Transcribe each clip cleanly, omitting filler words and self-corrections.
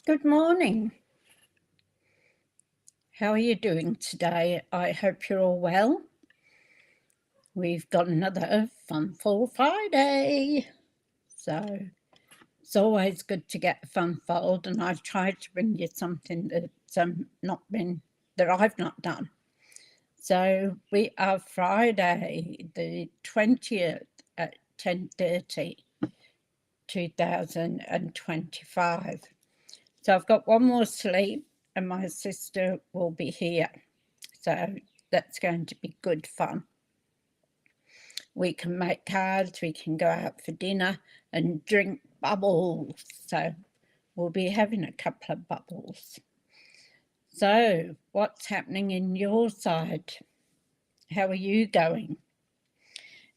Good morning. How are you doing today? I hope you're all well. We've got another Funful Friday. So it's always good to get a fun fold, and I've tried to bring you something that's that I've not done. So we are Friday, the 20th at 10:30, 2025. So I've got one more sleep and my sister will be here. So that's going to be good fun. We can make cards, we can go out for dinner and drink bubbles. So we'll be having a couple of bubbles. So what's happening in your side? How are you going?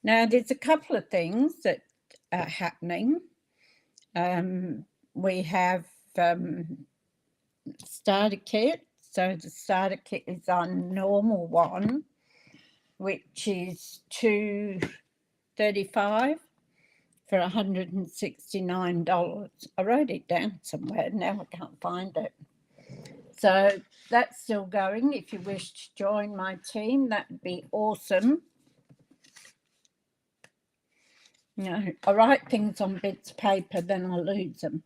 Now, there's a couple of things that are happening. We have starter kit. So the starter kit is our normal one, which is $235 for $169. I wrote it down somewhere. Now I can't find it. So that's still going. If you wish to join my team, that would be awesome. You know, I write things on bits of paper, then I lose them.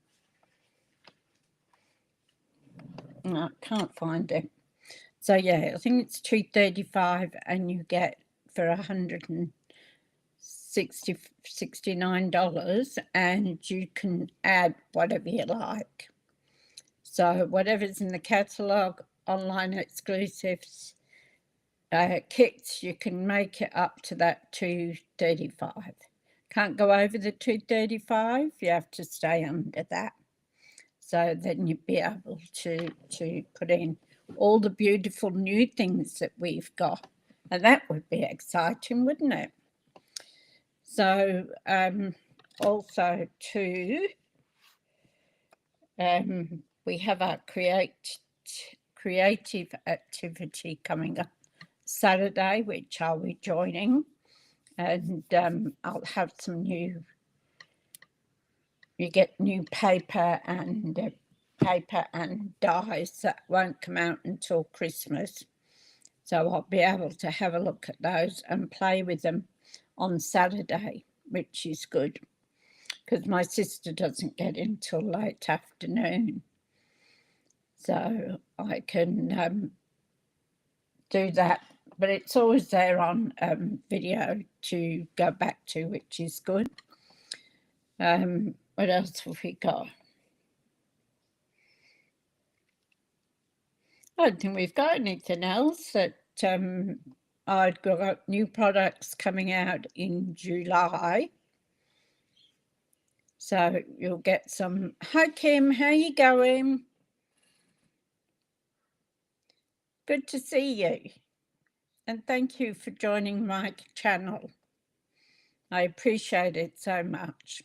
No, I can't find it. So yeah, I think it's $235 and you get for $169, and you can add whatever you like. So whatever's in the catalogue, online exclusives, kits, you can make it up to that $235. Can't go over the $235, you have to stay under that. So then you'd be able to put in all the beautiful new things that we've got. And that would be exciting, wouldn't it? So also too, we have our creative activity coming up Saturday, which I'll be joining. And I'll have some you get new paper and dies that won't come out until Christmas. So I'll be able to have a look at those and play with them on Saturday, which is good because my sister doesn't get in till late afternoon. So I can do that, but it's always there on video to go back to, which is good. What else have we got? I don't think we've got anything else. That I've got new products coming out in July. So you'll get some. Hi Kim, how you going? Good to see you. And thank you for joining my channel. I appreciate it so much.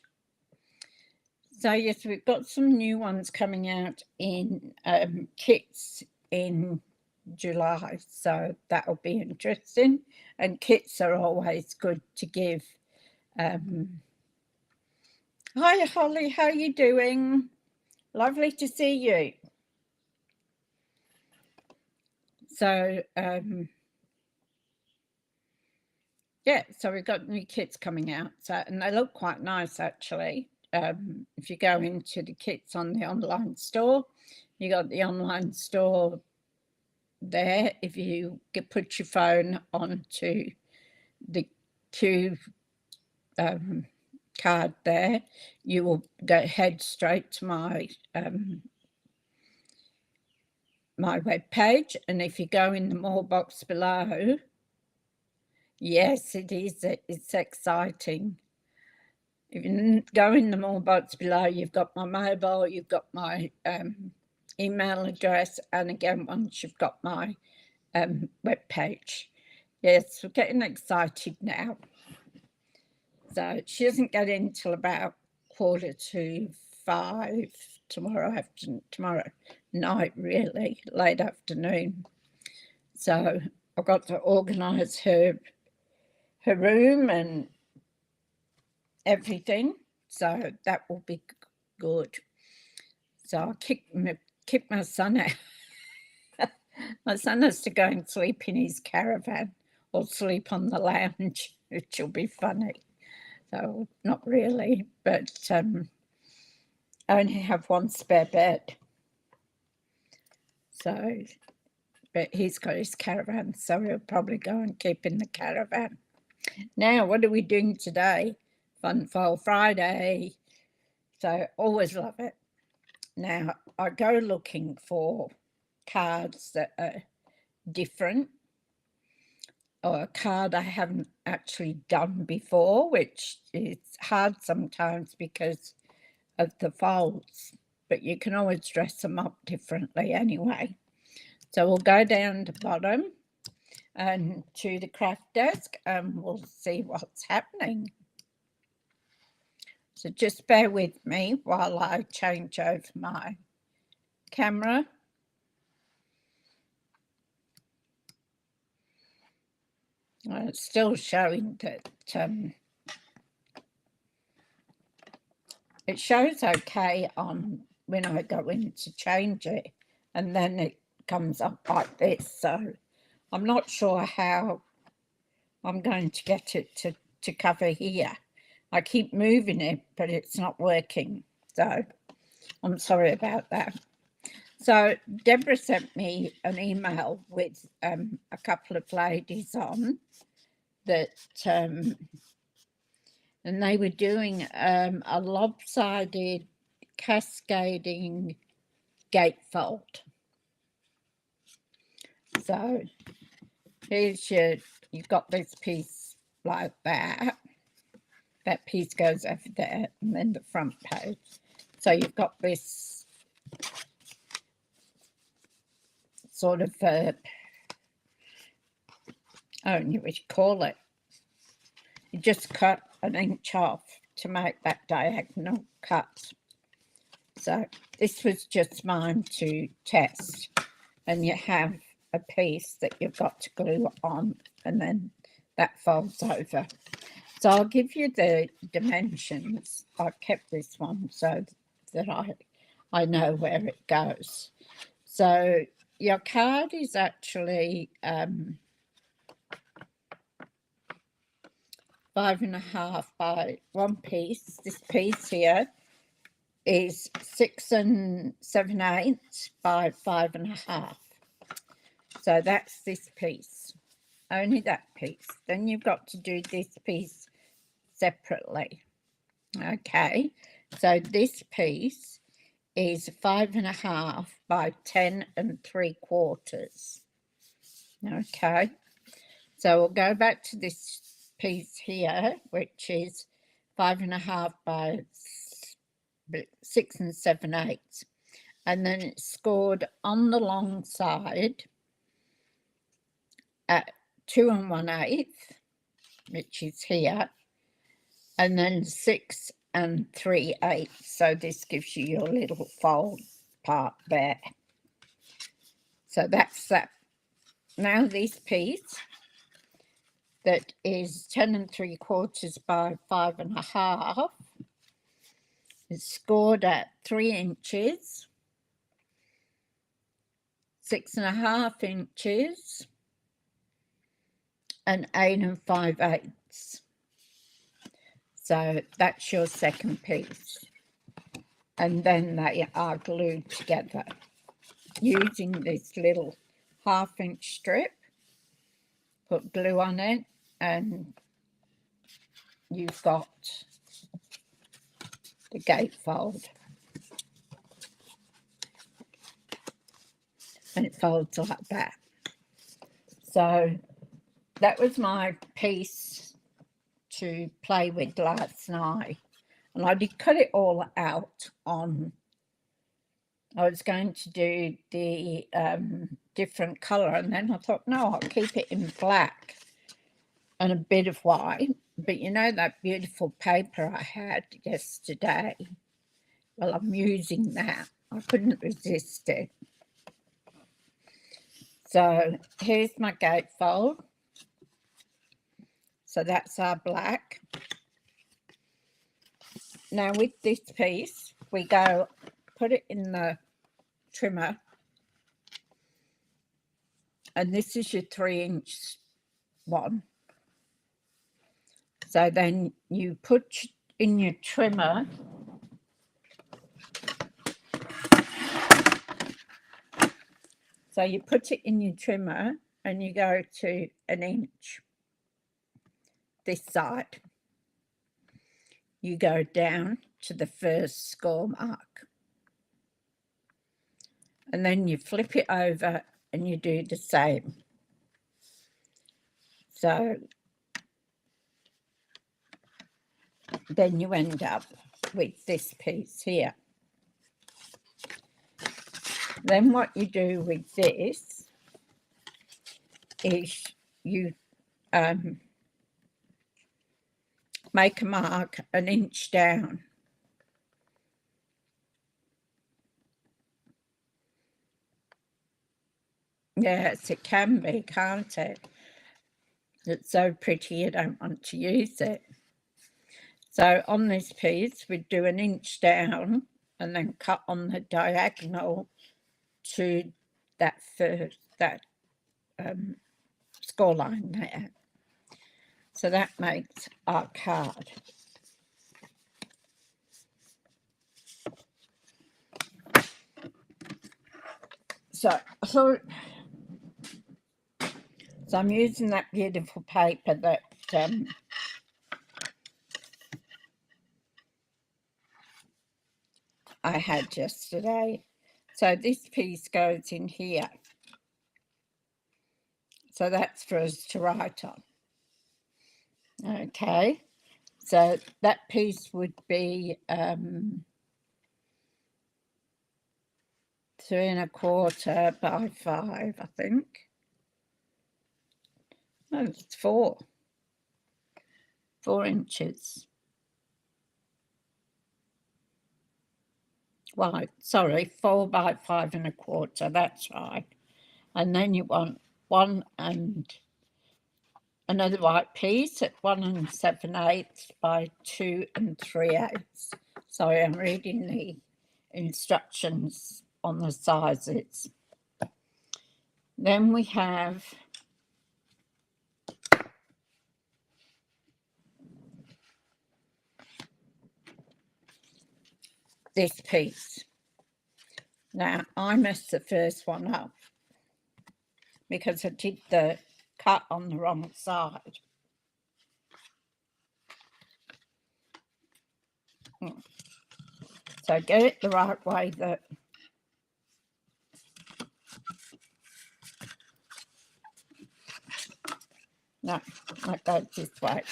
So yes, we've got some new ones coming out in kits in July, so that'll be interesting. And kits are always good to give. Hi Holly, how are you doing? Lovely to see you. So yeah, so we've got new kits coming out, so, and they look quite nice actually. If you go into the kits on the online store, you got the online store there. If you put your phone onto the Q card there, you will head straight to my my web page. And if you go in the more box below, yes, it is. It's exciting. If you go in the more box below, you've got my mobile, you've got my email address, and again, once you've got my web page. Yes, we're getting excited now. So she doesn't get in till about 4:45 tomorrow night, really, late afternoon. So I've got to organise her room and everything, so that will be good. So I kicked my son out. My son has to go and sleep in his caravan or sleep on the lounge, which will be funny. So not really, but I only have one spare bed. So, but he's got his caravan, so he'll probably go and keep in the caravan. Now, what are we doing today? Fun Fold Friday. So always love it. Now, I go looking for cards that are different, or a card I haven't actually done before, which is hard sometimes because of the folds, but you can always dress them up differently anyway. So we'll go down to the bottom and to the craft desk and we'll see what's happening. So just bear with me while I change over my camera. Well, it's still showing that it shows okay on when I go in to change it, and then it comes up like this. So I'm not sure how I'm going to get it to cover here. I keep moving it, but it's not working. So I'm sorry about that. So Deborah sent me an email with a couple of ladies on that, and they were doing a lopsided cascading gatefold. So here's you've got this piece like that. That piece goes over there, and then the front page. So you've got this sort of, I don't know what you call it. You just cut an inch off to make that diagonal cut. So this was just mine to test. And you have a piece that you've got to glue on, and then that folds over. So I'll give you the dimensions. I've kept this one so that I know where it goes. So your card is actually 5.5 by one piece. This piece here is 6 7/8 by 5.5. So that's this piece, only that piece. Then you've got to do this piece separately. Okay, so this piece is 5.5 by 10 3/4. Okay, so we'll go back to this piece here, which is 5.5 by 6 7/8, and then it's scored on the long side at 2 1/8, which is here, and then 6 3/8. So this gives you your little fold part there. So that's that. Now this piece that is 10 3/4 by 5.5 is scored at 3 inches, 6.5 inches, and 8 5/8. So that's your second piece. And then they are glued together using this little 1/2 inch strip. Put glue on it, and you've got the gatefold. And it folds like that. So that was my piece to play with last night. And I did cut it all out on, I was going to do the different colour, and then I thought, no, I'll keep it in black and a bit of white. But you know that beautiful paper I had yesterday? Well, I'm using that. I couldn't resist it. So here's my gatefold. So that's our black. Now with this piece, we go put it in the trimmer, and this is your 3-inch one. So then you put in your trimmer, so you put it in your trimmer and you go to 1 inch this side. You go down to the first score mark, and then you flip it over and you do the same. So then you end up with this piece here. Then what you do with this is you make a mark 1 inch down. Yes, it can be, can't it? It's so pretty you don't want to use it. So on this piece, we'd do 1 inch down and then cut on the diagonal to that score line there. So that makes our card. So I'm using that beautiful paper that I had yesterday. So this piece goes in here. So that's for us to write on. Okay, so that piece would be 3 1/4 by 5, I think. No, it's 4 inches. Right, sorry, 4 by 5 1/4, that's right. And then you want 1 and another white piece at 1 7/8 by 2 3/8. Sorry, I'm reading the instructions on the sizes. Then we have this piece. Now, I messed the first one up because I did the cut on the wrong side. So get it the right way. No, that goes this way.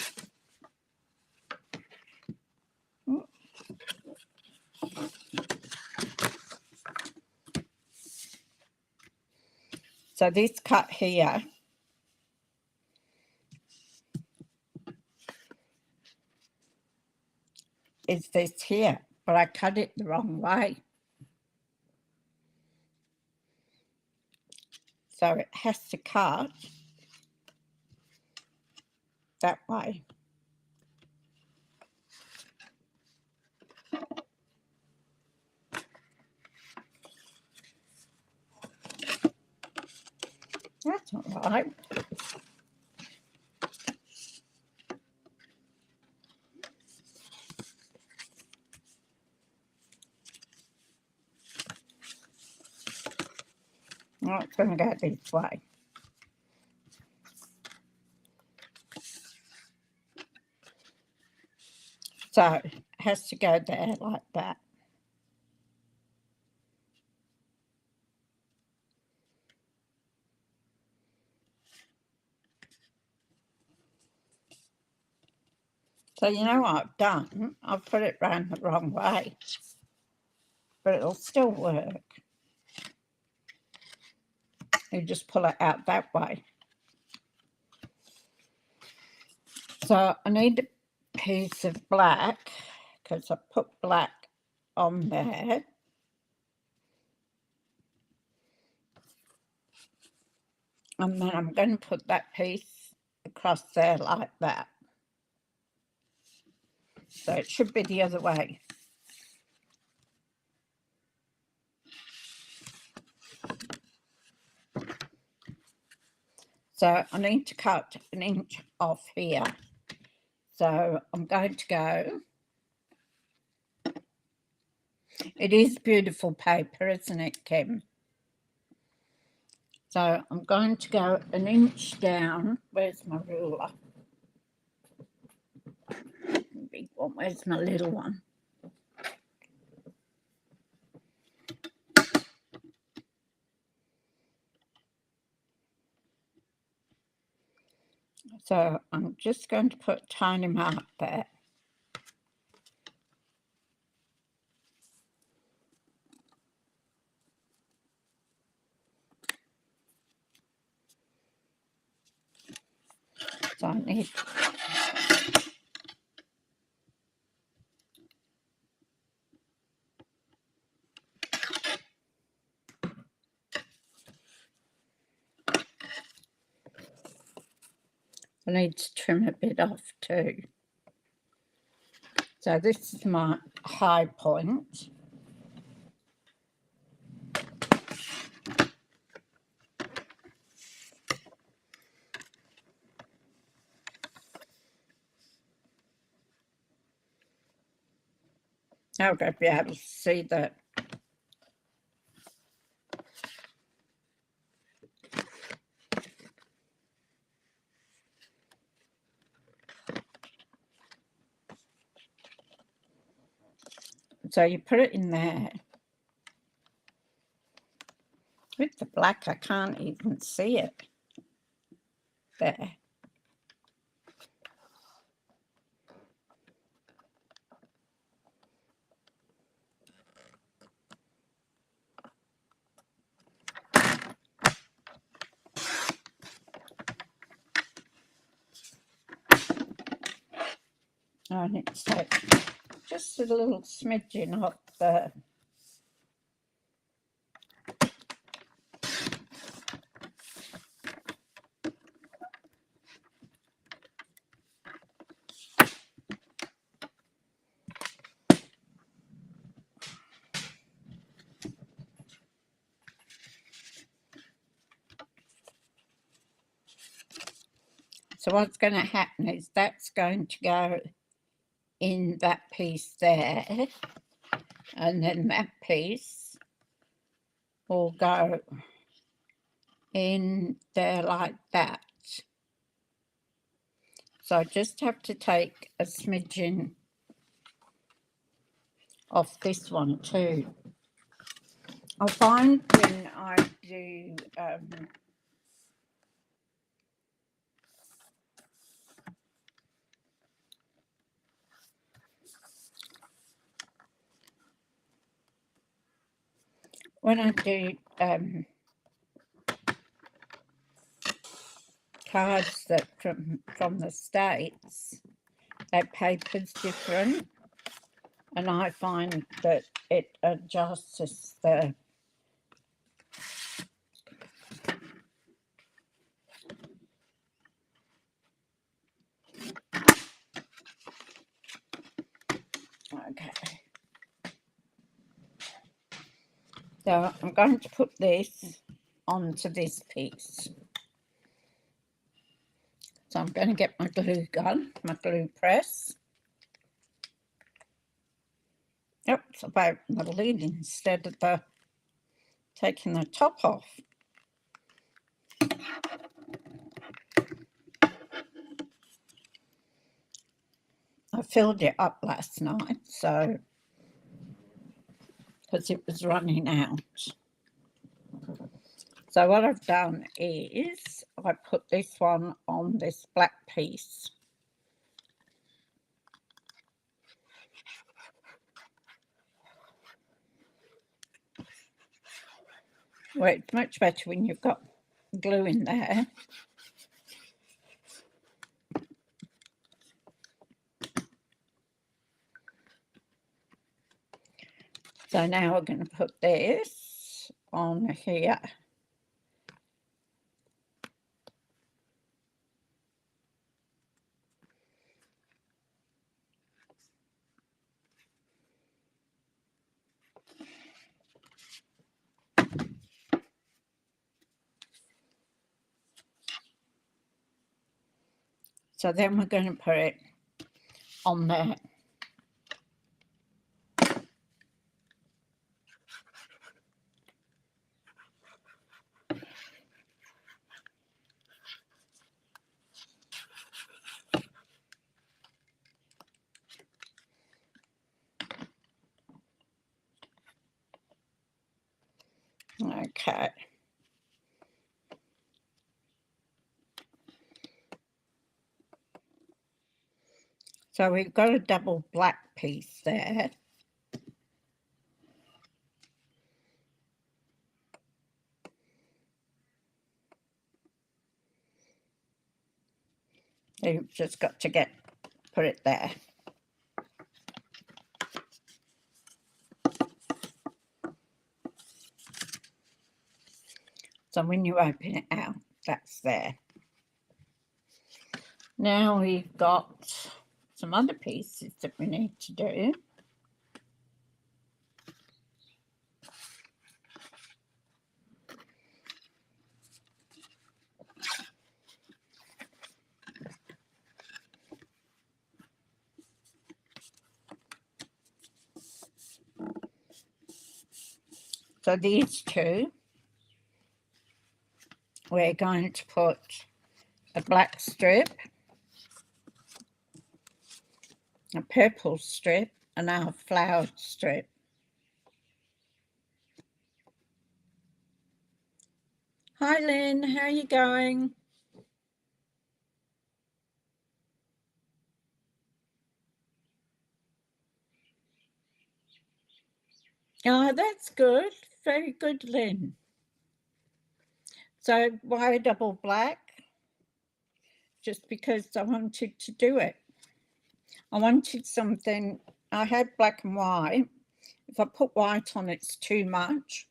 So this cut here is this here, but I cut it the wrong way. So it has to cut that way. That's all right. Well, it's going to go this way. So it has to go there like that. So you know what I've done? I've put it round the wrong way, but it'll still work. You just pull it out that way. So I need a piece of black because I put black on there. And then I'm going to put that piece across there like that. So it should be the other way. So I need to cut 1 inch off here. So I'm going to go. It is beautiful paper, isn't it, Kim? So I'm going to go 1 inch down. Where's my ruler? Big one. Where's my little one? So I'm just going to put a tiny mark there. So I need to trim a bit off too. So this is my high point. I won't be able to see that. So you put it in there. With the black, I can't even see it. There. I need to take just a little smidgen off the. So what's going to happen is that's going to go in that piece there, and then that piece will go in there like that. So I just have to take a smidgen off this one too. I find when I do cards that from the States, that paper's different, and I find that it adjusts the. Okay. So I'm going to put this onto this piece. So I'm going to get my glue gun, my glue press. Yep, it's about the lid instead of the taking the top off. I filled it up last night, so because it was running out. So what I've done is I put this one on this black piece. Well, it's much better when you've got glue in there. So now we're going to put this on here. So then we're going to put it on there. Okay. So we've got a double black piece there. You've just got to put it there. So when you open it out, that's there. Now we've got some other pieces that we need to do. So these two, we're going to put a black strip, a purple strip, and our flowered strip. Hi Lynn, how are you going? Oh, that's good. Very good, Lynn. So why double black? Just because I wanted to do it. I wanted something, I had black and white. If I put white on, it's too much.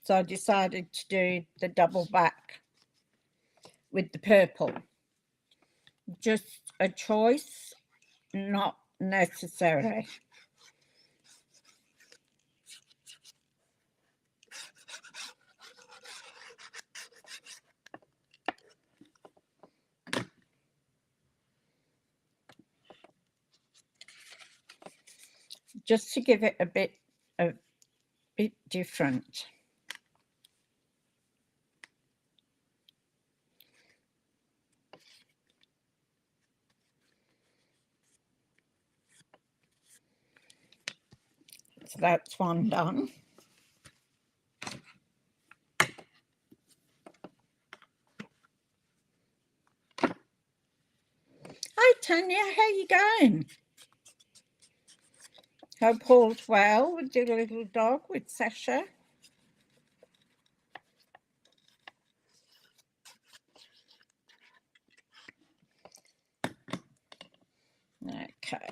So I decided to do the double back with the purple. Just a choice, not necessary. Just to give it a bit different. So that's one done. Hi Tanya, how you going? Hope all's well with your little dog, with Sasha. Okay.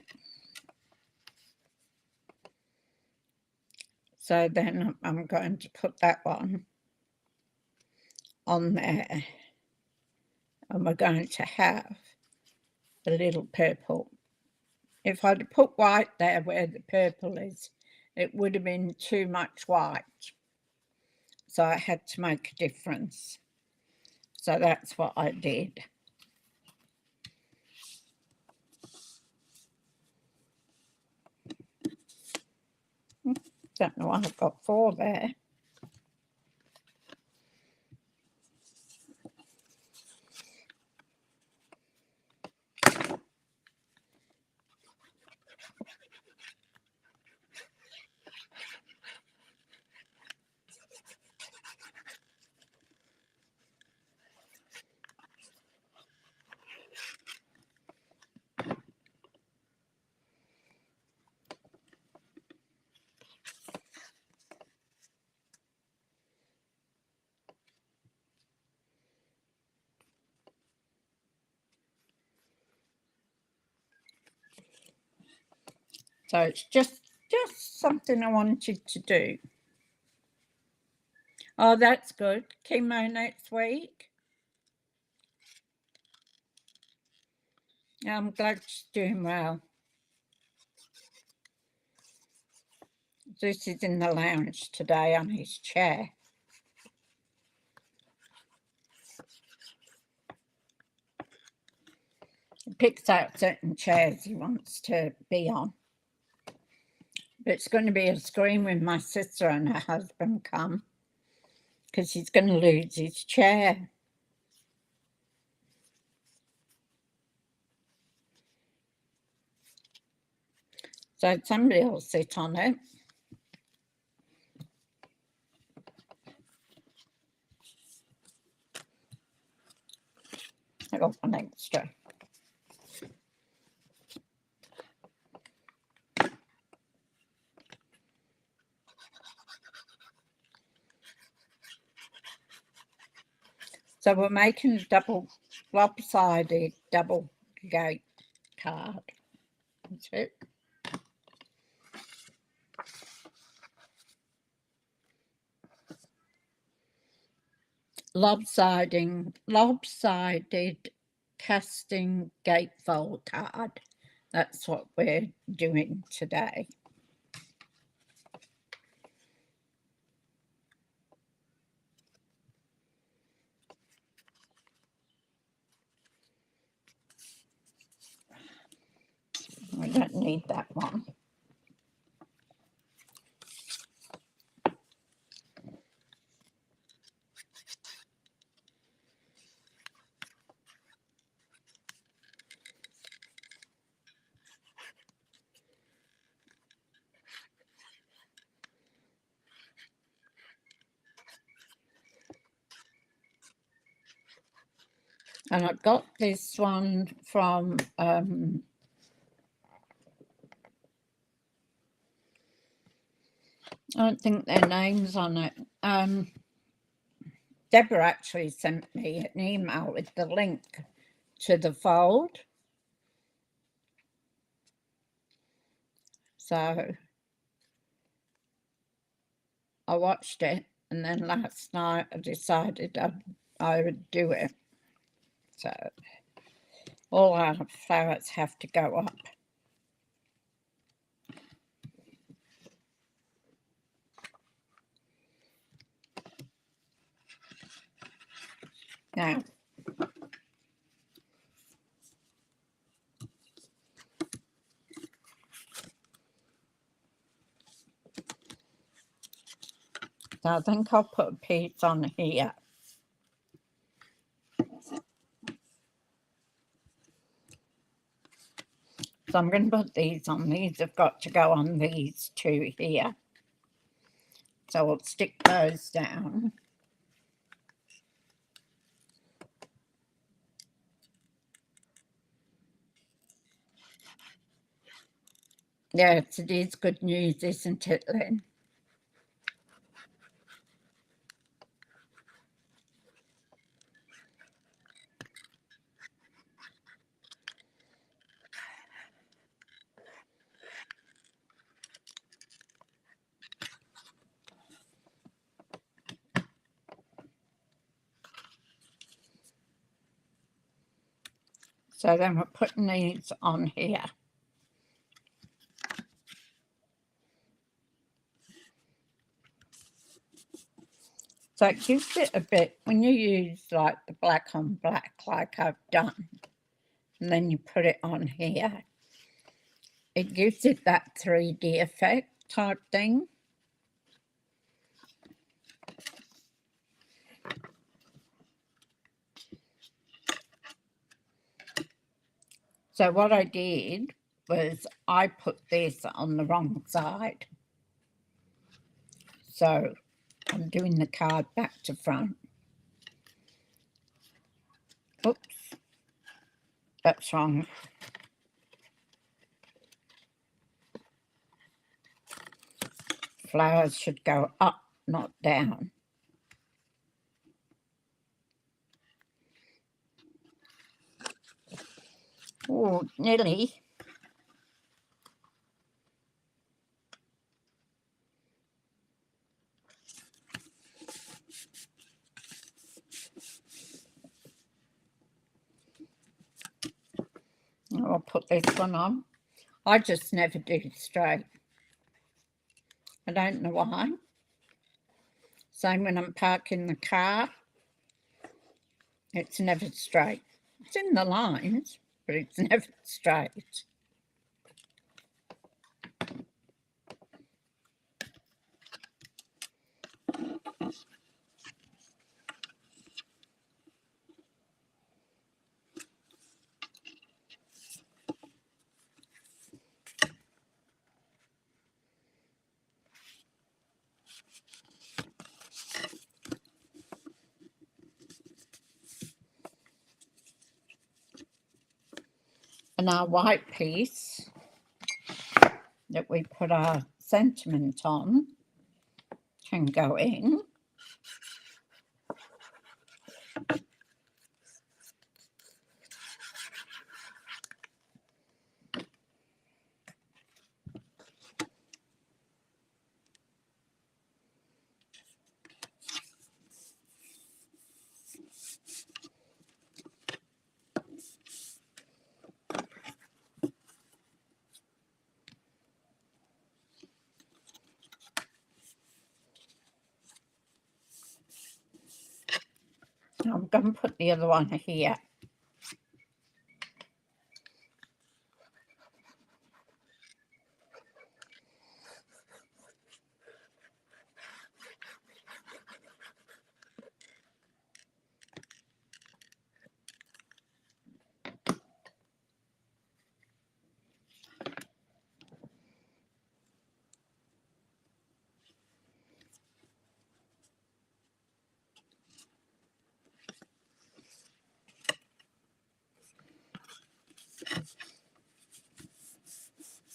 So then I'm going to put that one on there. And we're going to have a little purple. If I'd put white there where the purple is, it would have been too much white. So I had to make a difference. So that's what I did. Don't know why I've got 4 there. So it's just something I wanted to do. Oh, that's good. Chemo next week. I'm glad she's doing well. This is in the lounge today on his chair. He picks out certain chairs he wants to be on. But it's going to be a scream when my sister and her husband come, because he's going to lose his chair. So somebody will sit on it. I got one extra. So we're making a double lopsided double gate card. That's it. Lopsided casting gatefold card. That's what we're doing today. We don't need that one. And I got this one from I don't think their name's on it. Deborah actually sent me an email with the link to the fold. So I watched it, and then last night I decided I would do it. So all our flowers have to go up. Now, so I think I'll put a piece on here. So I'm going to put these on. These have got to go on these two here. So we'll stick those down. Yes, it is good news, isn't it, Lynn? So then we're putting these on here. So it gives it a bit, when you use like the black on black like I've done, and then you put it on here, it gives it that 3D effect type thing. So what I did was I put this on the wrong side. So I'm doing the card back to front. Oops, that's wrong. Flowers should go up, not down. Oh, nearly. I'll put this one on. I just never do straight. I don't know why. Same when I'm parking the car. It's never straight. It's in the lines, but it's never straight. And our white piece that we put our sentiment on can go in. I'm going to put the other one here.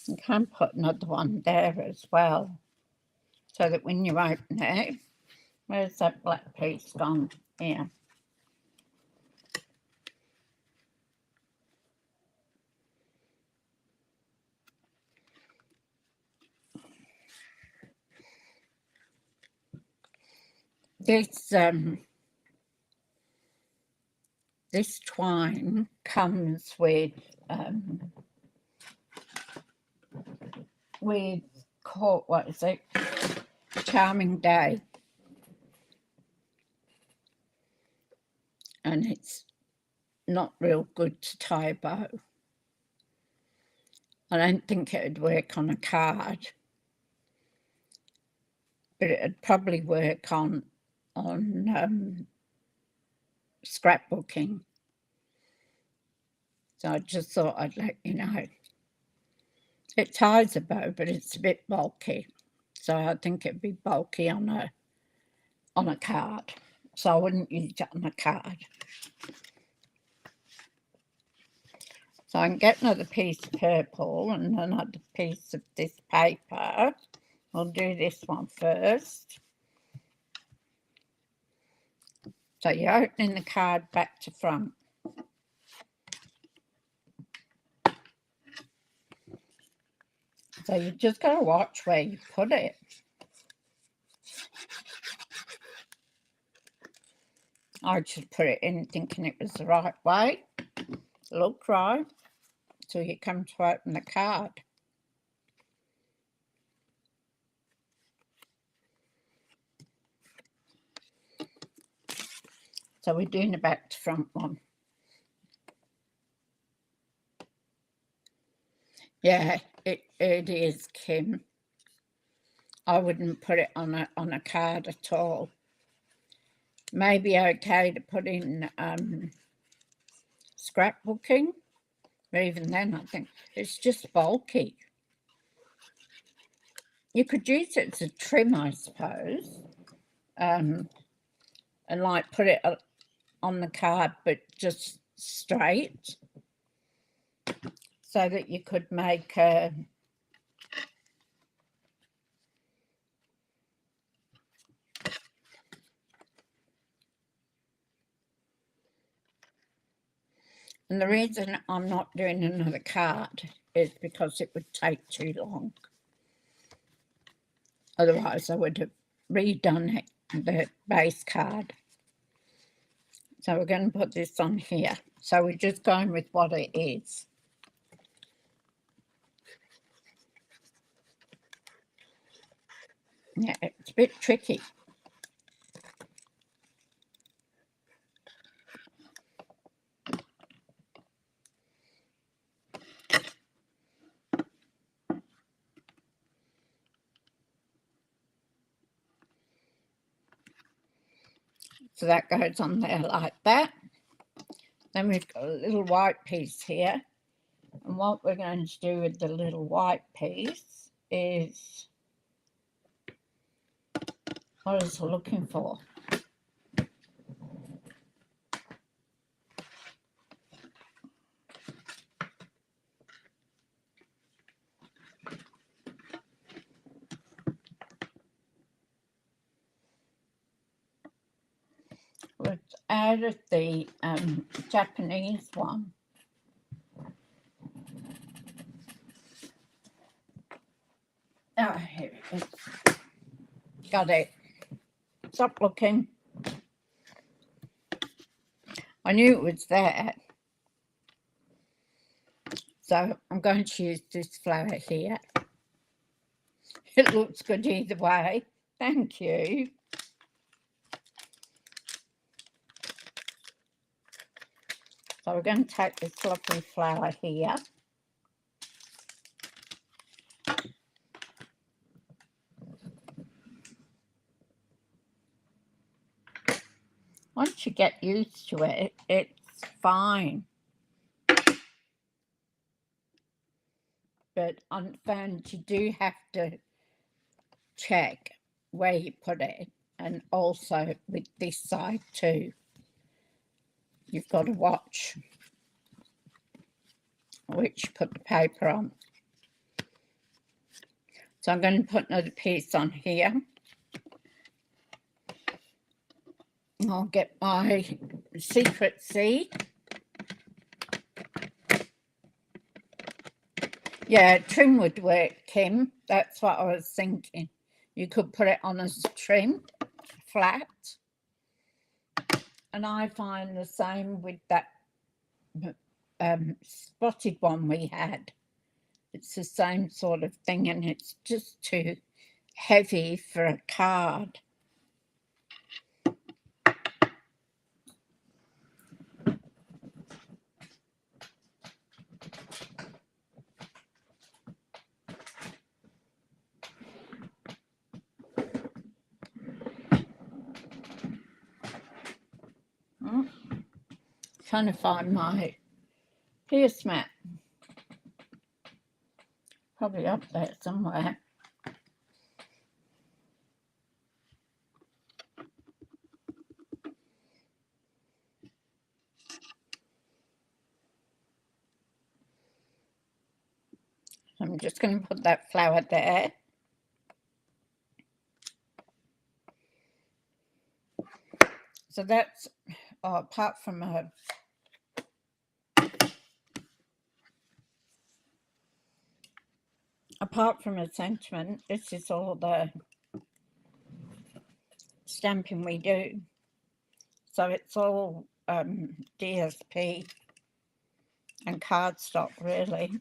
You can put another one there as well, so that when you open it, where's that black piece gone? Here. This twine comes with what is it? Charming Day, and it's not real good to tie a bow. I don't think it would work on a card, but it'd probably work on scrapbooking. So I just thought I'd let you know. It ties a bow, but it's a bit bulky, so I think it'd be bulky on a card. So I wouldn't use it on a card. So I can get another piece of purple and another piece of this paper. I'll do this one first. So you're opening the card back to front. So you just got to watch where you put it. I just put it in thinking it was the right way. Look right till you come to open the card. So we're doing the back to front one. Yeah, it is, Kim. I wouldn't put it on a card at all. Maybe okay to put in scrapbooking, but even then I think it's just bulky. You could use it as a trim, I suppose, and like put it on the card, but just straight, so that you could make a and the reason I'm not doing another card is because it would take too long. Otherwise, I would have redone it, the base card. So we're going to put this on here. So we're just going with what it is. Yeah, it's a bit tricky. So that goes on there like that. Then we've got a little white piece here. And what we're going to do with the little white piece is, what is it looking for? We've added the Japanese one. Oh, here it is. Got it. Stop looking. I knew it was there. So I'm going to use this flower here. It looks good either way. Thank you. So we're going to take this lovely flower here. Once you get used to it, it's fine. But on the phone, you do have to check where you put it. And also with this side too. You've got to watch which you put the paper on. So I'm going to put another piece on here. I'll get my secret seed. Yeah, trim would work, Kim. That's what I was thinking. You could put it on as trim, flat. And I find the same with that spotted one we had. It's the same sort of thing, and it's just too heavy for a card. Trying to find my pierce mat. Probably up there somewhere. I'm just going to put that flower there. So that's, apart from a sentiment, this is all the stamping we do. So it's all DSP and cardstock, really.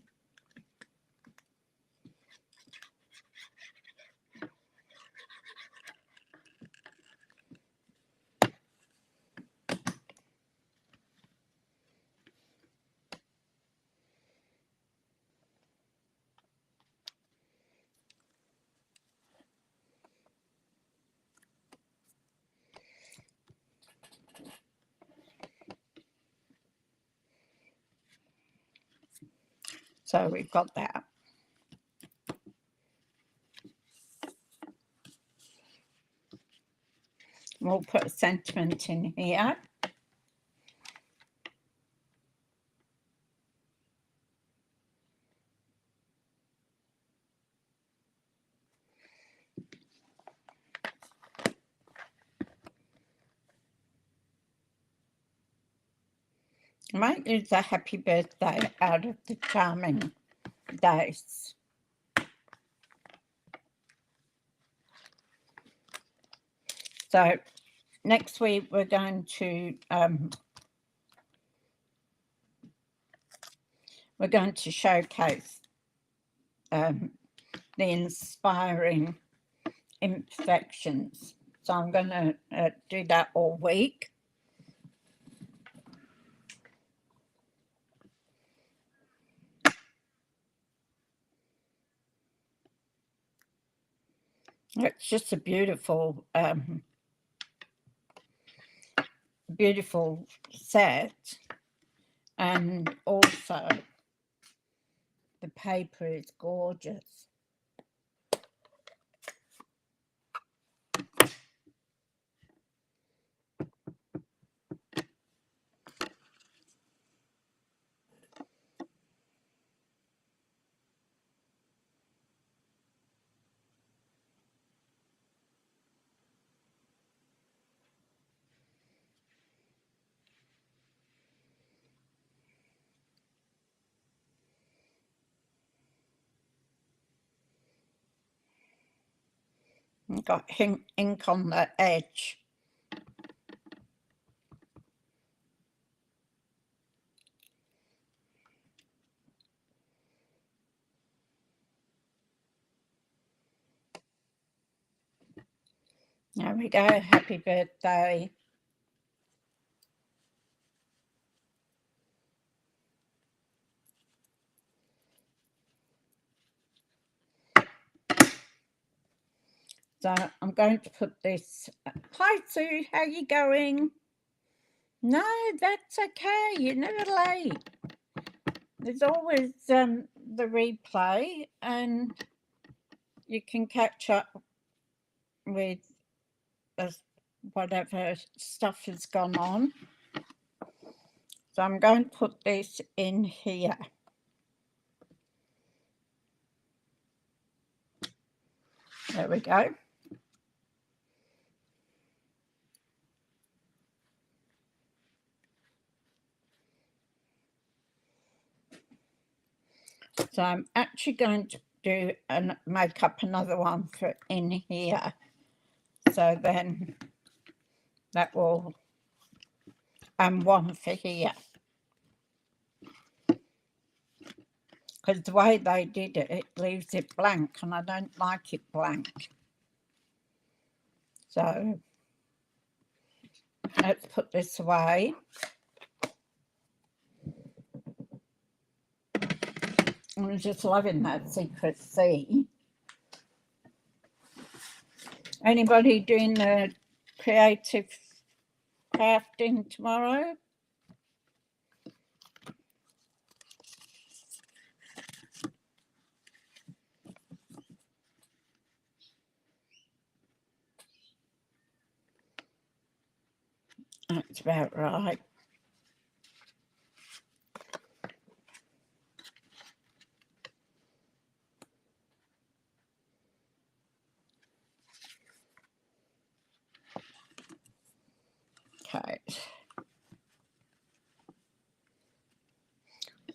So we've got that. We'll put a sentiment in here. I might use a happy birthday out of the charming days. So next week we're going to showcase the inspiring imperfections. So I'm going to do that all week. It's just a beautiful beautiful set, and also the paper is gorgeous. I've got ink on the edge. There we go. Happy birthday. So I'm going to put this. Hi, Sue. How you going? No, that's okay. You're never late. There's always the replay, and you can catch up with whatever stuff has gone on. So I'm going to put this in here. There we go. So I'm actually going to do and make up another one for in here. So then that will, and one for here. Because the way they did it, it leaves it blank, and I don't like it blank. So let's put this away. I'm just loving that secret C. Anybody doing the creative crafting tomorrow? That's about right. Okay.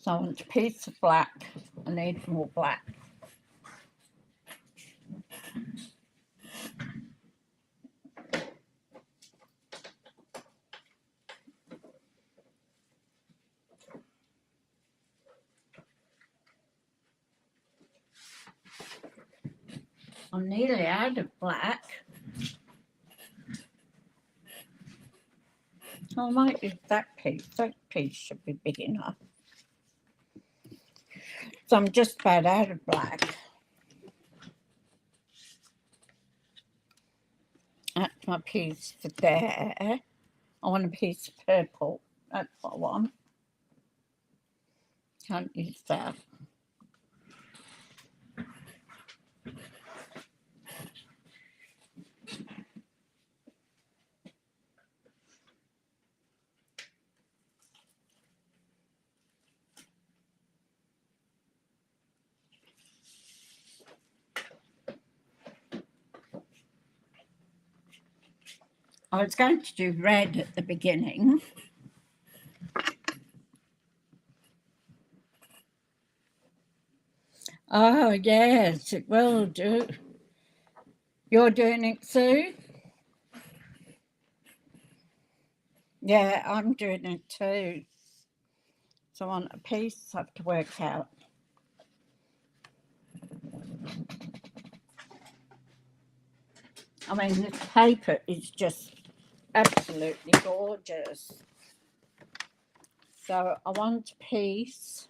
So I want a piece of black. I need more black. I'm nearly out of black. I might use that piece. That piece should be big enough. So I'm just about out of black. That's my piece for there. I want a piece of purple. That's what I want. Can't use that. I was going to do red at the beginning. Oh, yes, it will do. You're doing it, Sue? Yeah, I'm doing it too. So I want a piece I have to work out. I mean, this paper is just absolutely gorgeous. So I want a piece.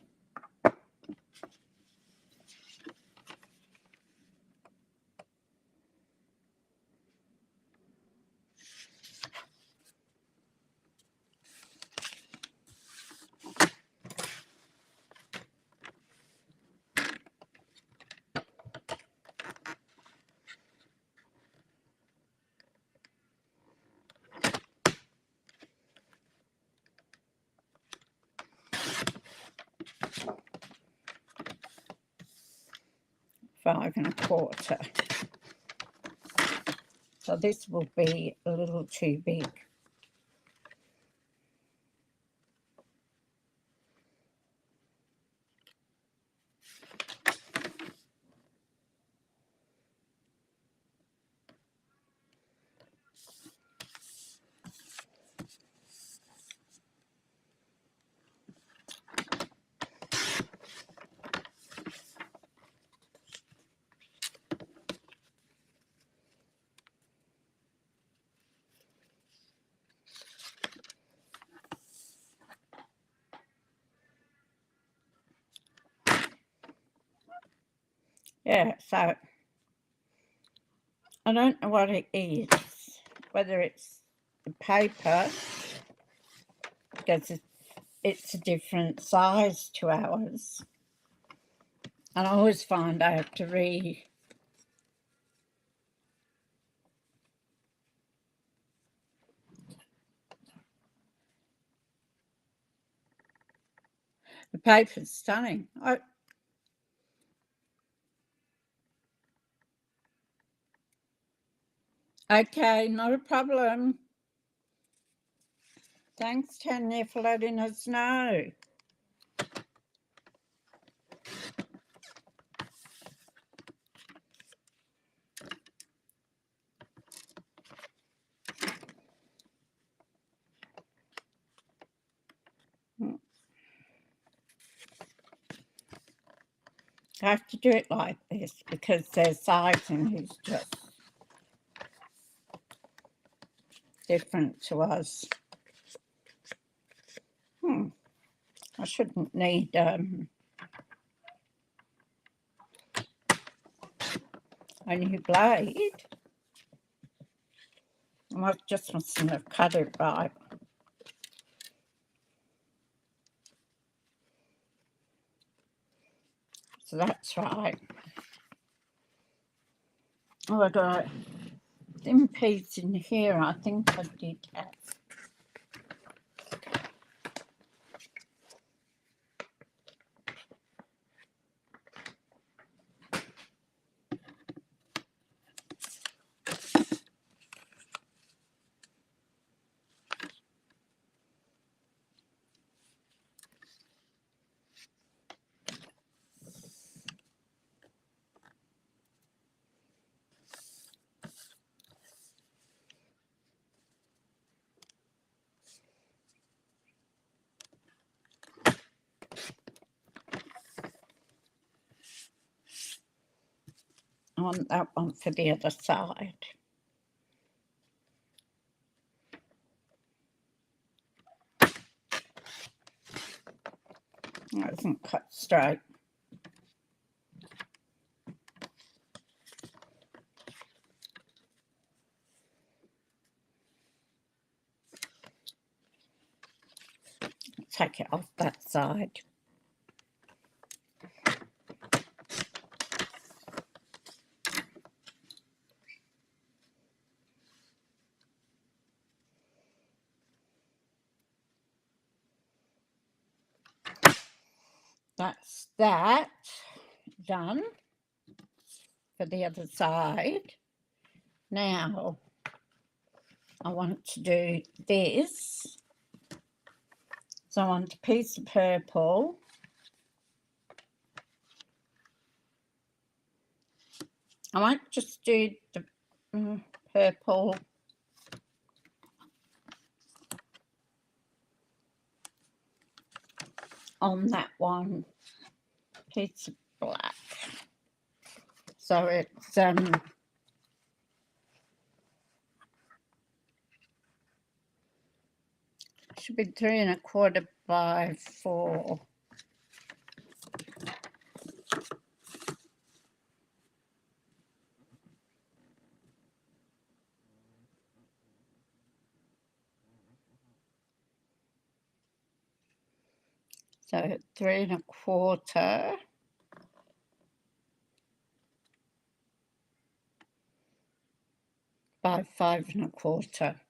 5 1/4. So this will be a little too big. Yeah, so I don't know what it is, whether it's the paper, because it's a different size to ours. And I always find I have to the paper's stunning. Okay, not a problem. Thanks, Tanya, for letting us know. I have to do it like this because their sizing is just different to us. I shouldn't need a new blade. I just mustn't have cut it right. So that's right. Oh, I got a thin piece in here. I think I did that. I want that one for the other side. That isn't cut straight. Take it off that side. That's that done for the other side. Now I want to do this. So I want a piece of purple. I might just do the purple on that one piece of black. So it's should be 3 1/4 by 4. So 3 1/4 by 5 1/4.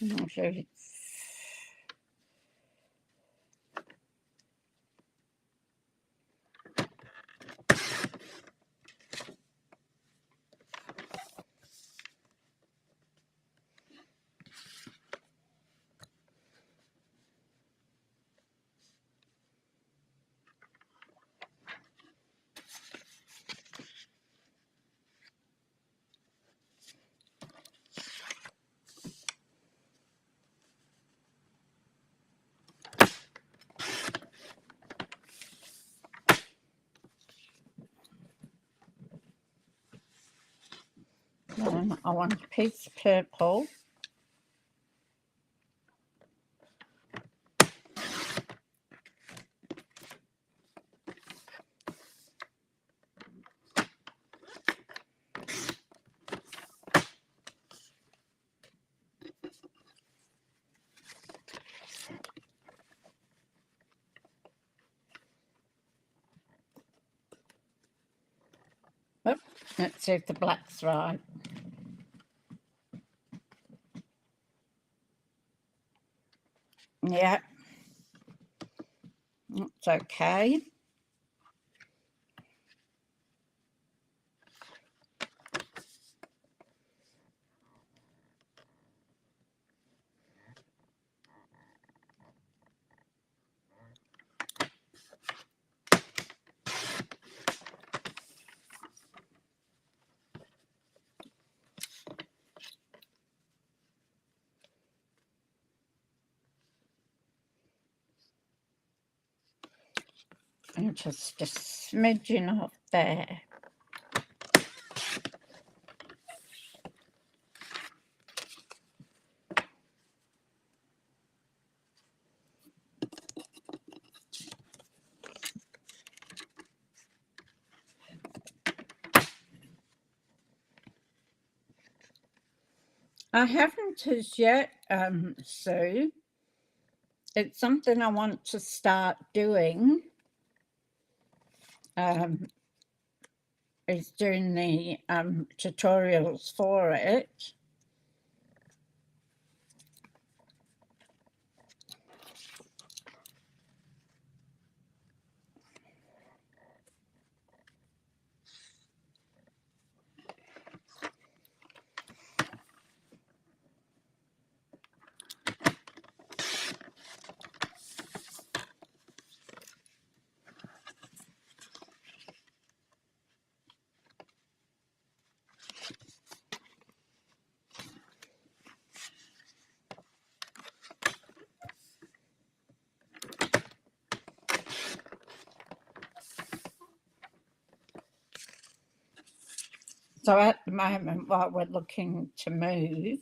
I'll show you. I want a piece of purple. Oh, let's see if the black's right. Yeah, it's okay. And just a smidgen off there. I haven't as yet, Sue. It's something I want to start doing. Is doing the tutorials for it. So at the moment, while we're looking to move,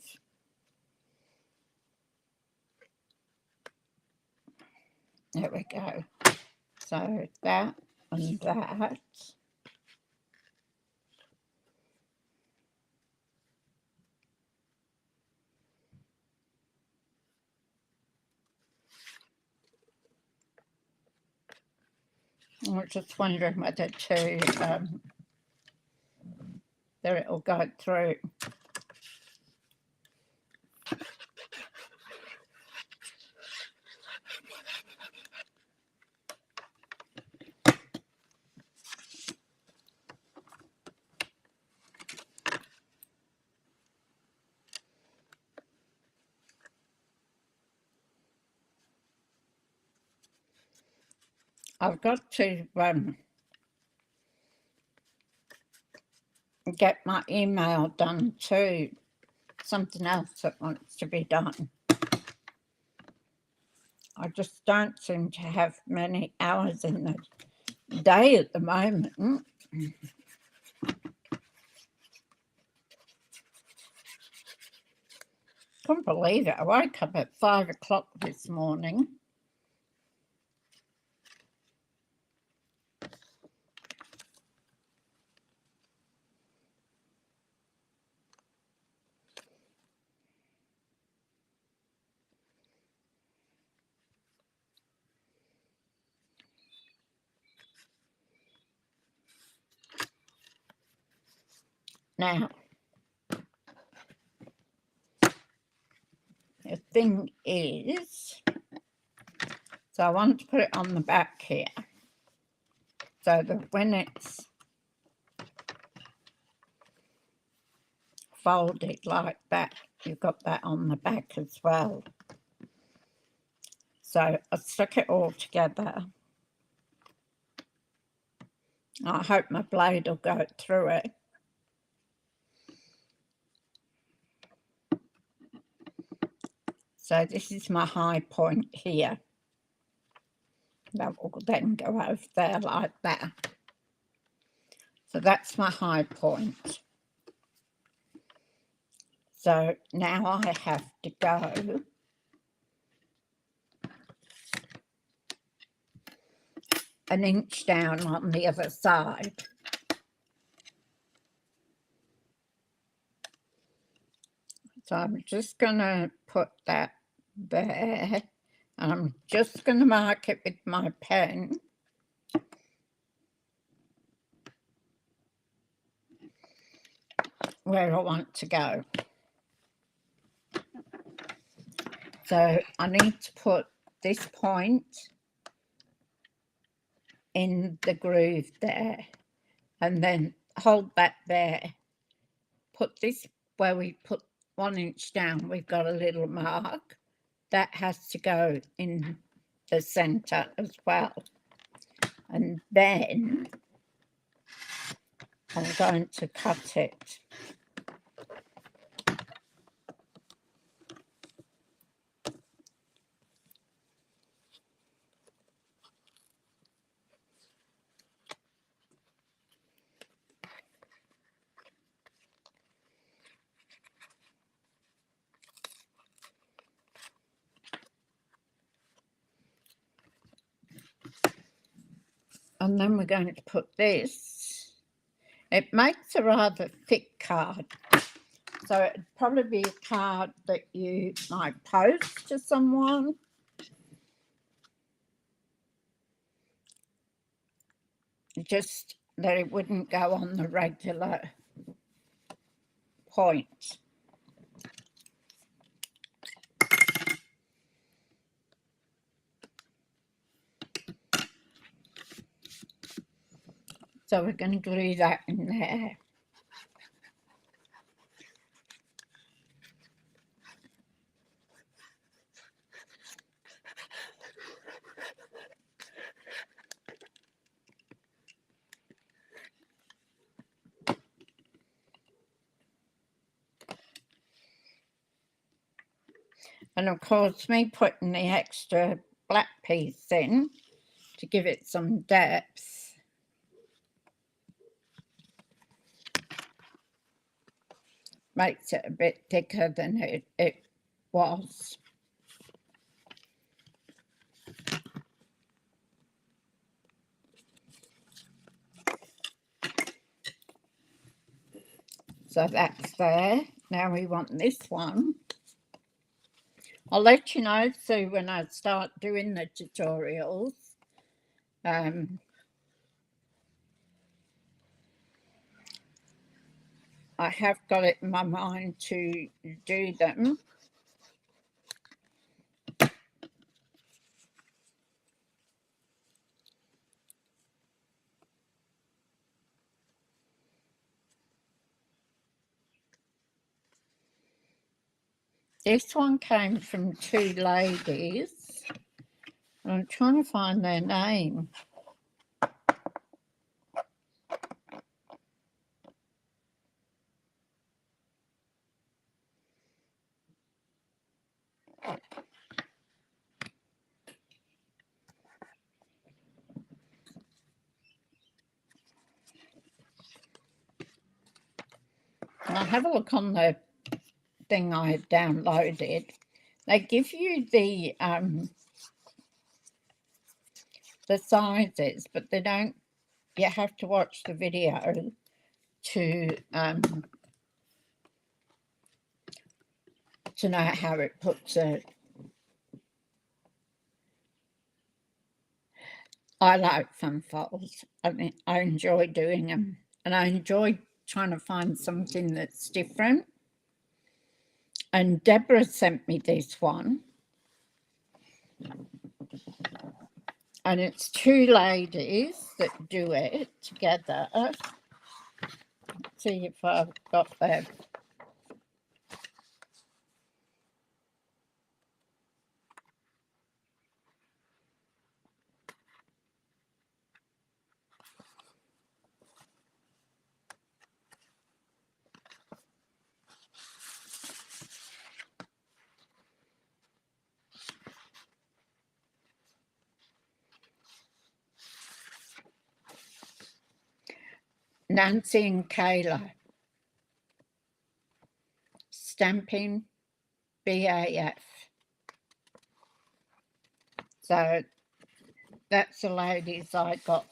there we go. So that and that. I was just wondering whether to, there it'll go through. I've got to get my email done too. Something else that wants to be done. I just don't seem to have many hours in the day at the moment. Couldn't believe it. I woke up at 5 o'clock this morning. Now, the thing is, so I want to put it on the back here, so that when it's folded like that, you've got that on the back as well. So I stuck it all together. I hope my blade will go through it. So this is my high point here. That will then go over there like that. So that's my high point. So now I have to go an inch down on the other side. So I'm just going to put that there, and I'm just going to mark it with my pen. Where I want to go. So I need to put this point in the groove there, and then hold that there. Put this where we put 1 inch down, we've got a little mark. That has to go in the centre as well. And then I'm going to cut it. And then we're going to put this. It makes a rather thick card. So it'd probably be a card that you might post to someone. Just that it wouldn't go on the regular point. So we're going to glue that in there. And of course, me putting the extra black piece in to give it some depth. Makes it a bit thicker than it was. So that's there. Now we want this one. I'll let you know, Sue, when I start doing the tutorials. I have got it in my mind to do them. This one came from two ladies. I'm trying to find their name. I'll have a look on the thing I downloaded. They give you the sizes, but they don't. You have to watch the video to know how it puts it. I like fun folds. I mean, I enjoy doing them, and I enjoy trying to find something that's different. And Deborah sent me this one. And it's two ladies that do it together. Let's see if I've got them. Nancy and Kayla. Stampin, BAF. So that's the ladies I got.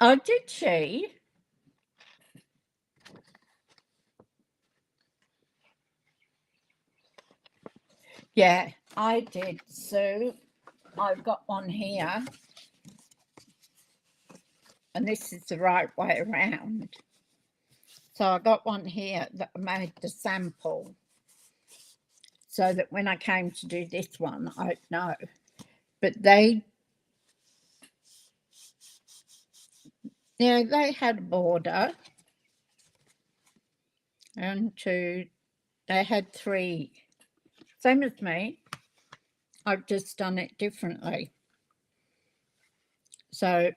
Oh, did she? Yeah, I did, Sue. I've got one here. And this is the right way around. So I got one here that I made the sample so that when I came to do this one, I'd know. But they had a border and they had three. Same as me. I've just done it differently. So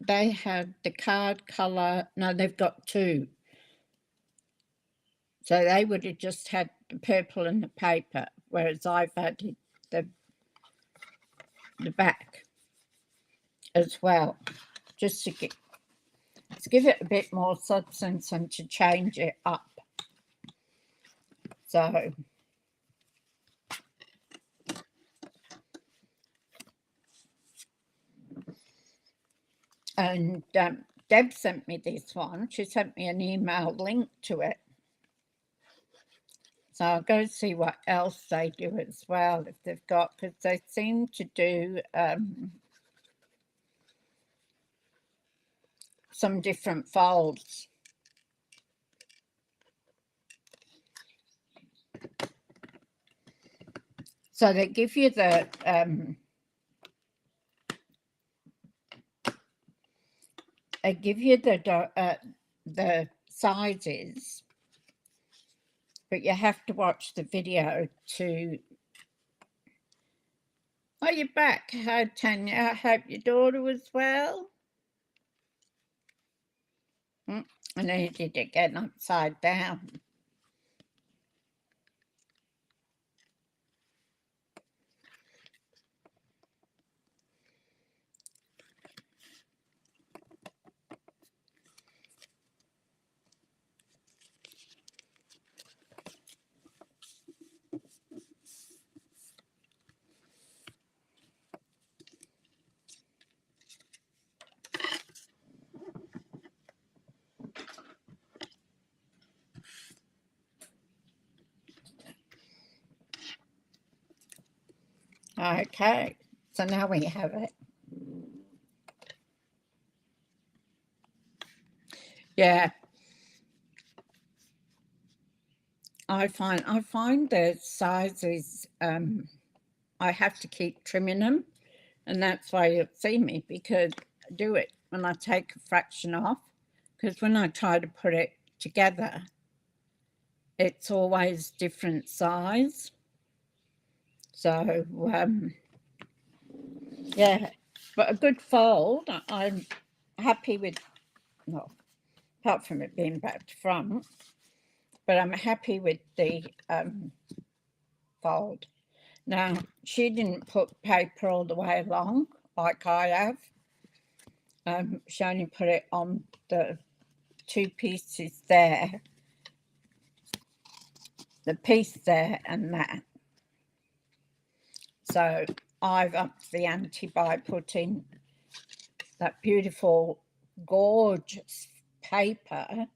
they had the card colour. No, they've got two. So they would have just had the purple and the paper, whereas I've added the back as well, just to give it a bit more substance and to change it up. So and Deb sent me this one. She sent me an email link to it. So I'll go see what else they do as well, if they've got, because they seem to do some different folds. So they give you the the sizes, but you have to watch the video to. Oh, you're back. Hi, Tanya. I hope your daughter was well. I needed it getting upside down. Okay, so now we have it. Yeah. I find the sizes, I have to keep trimming them, and that's why you'll see me, because I do it when I take a fraction off, because when I try to put it together, it's always different size. So, yeah, but a good fold, I'm happy with, well, apart from it being back to front, but I'm happy with the fold. Now, she didn't put paper all the way along like I have. She only put it on the two pieces there, the piece there and that. So I've upped the ante by putting that beautiful, gorgeous paper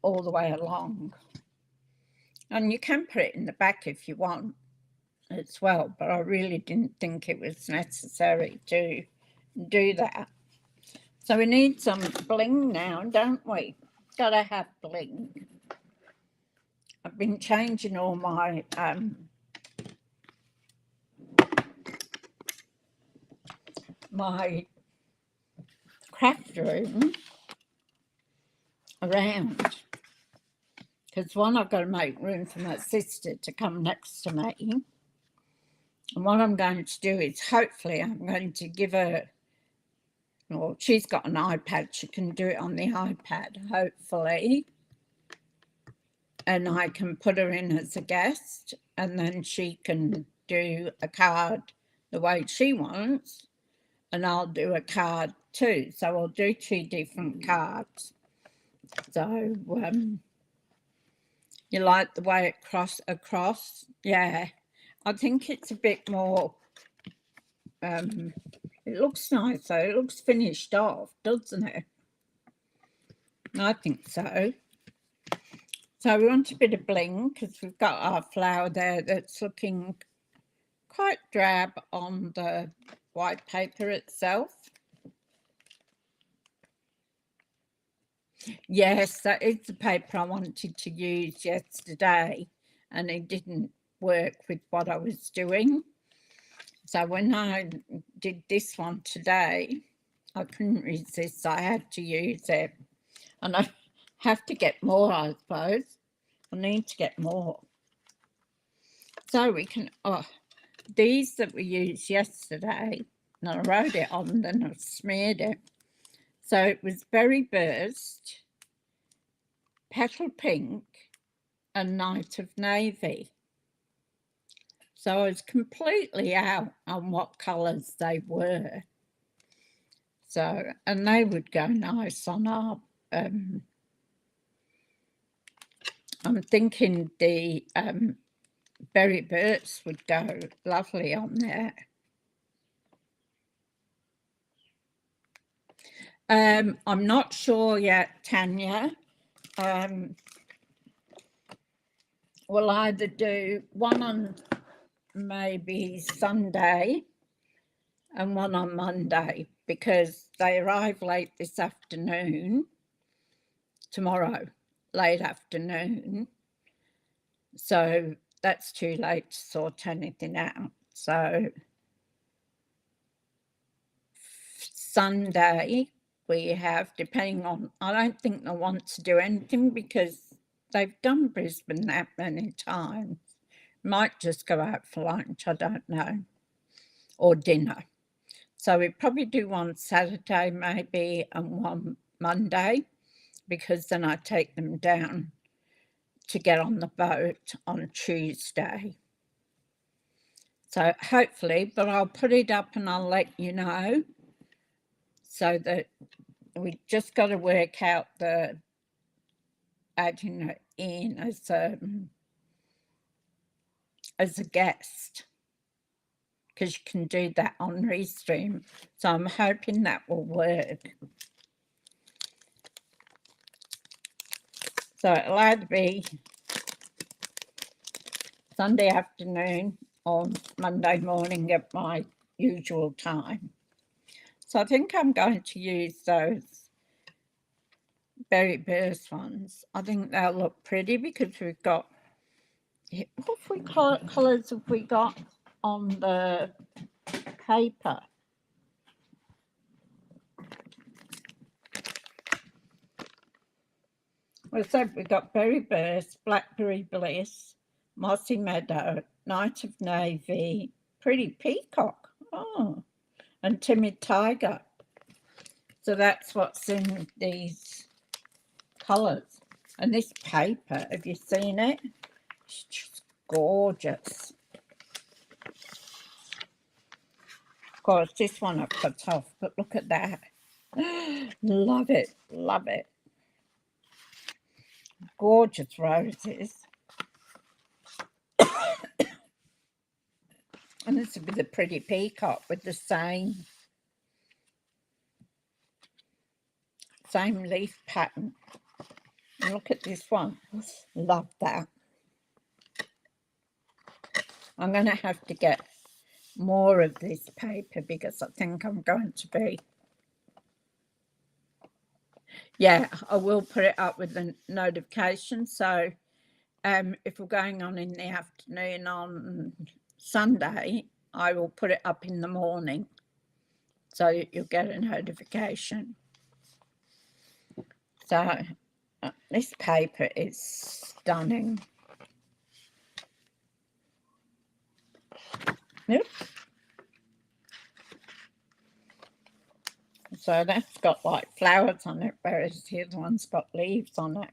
all the way along. And you can put it in the back if you want. as well, but I really didn't think it was necessary to do that. So we need some bling now, don't we? Gotta have bling. I've been changing all my my craft room around, because one, I've got to make room for my sister to come next to me, and what I'm going to do is hopefully I'm going to give her, well, she's got an iPad, she can do it on the iPad hopefully, and I can put her in as a guest, and then she can do a card the way she wants, and I'll do a card too. So I'll do 2 different cards. So you like the way it cross across? Yeah, I think it's a bit more, it looks nice though. It looks finished off, doesn't it? I think so. So we want a bit of bling because we've got our flower there that's looking quite drab on the white paper itself. Yes, that is the paper I wanted to use yesterday, and it didn't work with what I was doing. So when I did this one today, I couldn't resist. I had to use it, and I have to get more, I suppose. I need to get more. So we can, these that we used yesterday, and I wrote it on, then I smeared it. So it was Berry Burst, Petal Pink, and Night of Navy. So I was completely out on what colours they were. So, and they would go nice on our, I'm thinking the Berry Burst would go lovely on there. I'm not sure yet, Tanya. We'll either do one on maybe Sunday and one on Monday, because they arrive late this afternoon, tomorrow, late afternoon. So that's too late to sort anything out. So Sunday we have, depending on, I don't think they'll want to do anything because they've done Brisbane that many times. Might just go out for lunch, I don't know, or dinner. So we probably do one Saturday maybe and one Monday, because then I take them down to get on the boat on Tuesday. So hopefully, but I'll put it up and I'll let you know, so that we just got to work out the adding it in as a guest, because you can do that on Restream. So I'm hoping that will work. So it'll either be Sunday afternoon or Monday morning at my usual time. So I think I'm going to use those Berry Burst ones. I think they'll look pretty because we've got, what colours have we got on the paper? Well, so we've got Berry Burst, Blackberry Bliss, Mossy Meadow, Night of Navy, Pretty Peacock, and Timid Tiger. So that's what's in these colours. And this paper, have you seen it? It's just gorgeous. Of course, this one I've cut off, but look at that. Love it, love it. Gorgeous roses. And this would be the Pretty Peacock with the same leaf pattern. And look at this one. Love that. I'm going to have to get more of this paper because I think I'm going to be, yeah, I will put it up with the notification. So if we're going on in the afternoon on Sunday, I will put it up in the morning so you'll get a notification. So this paper is stunning. Yep. So that's got like flowers on it, whereas the other one's got leaves on it.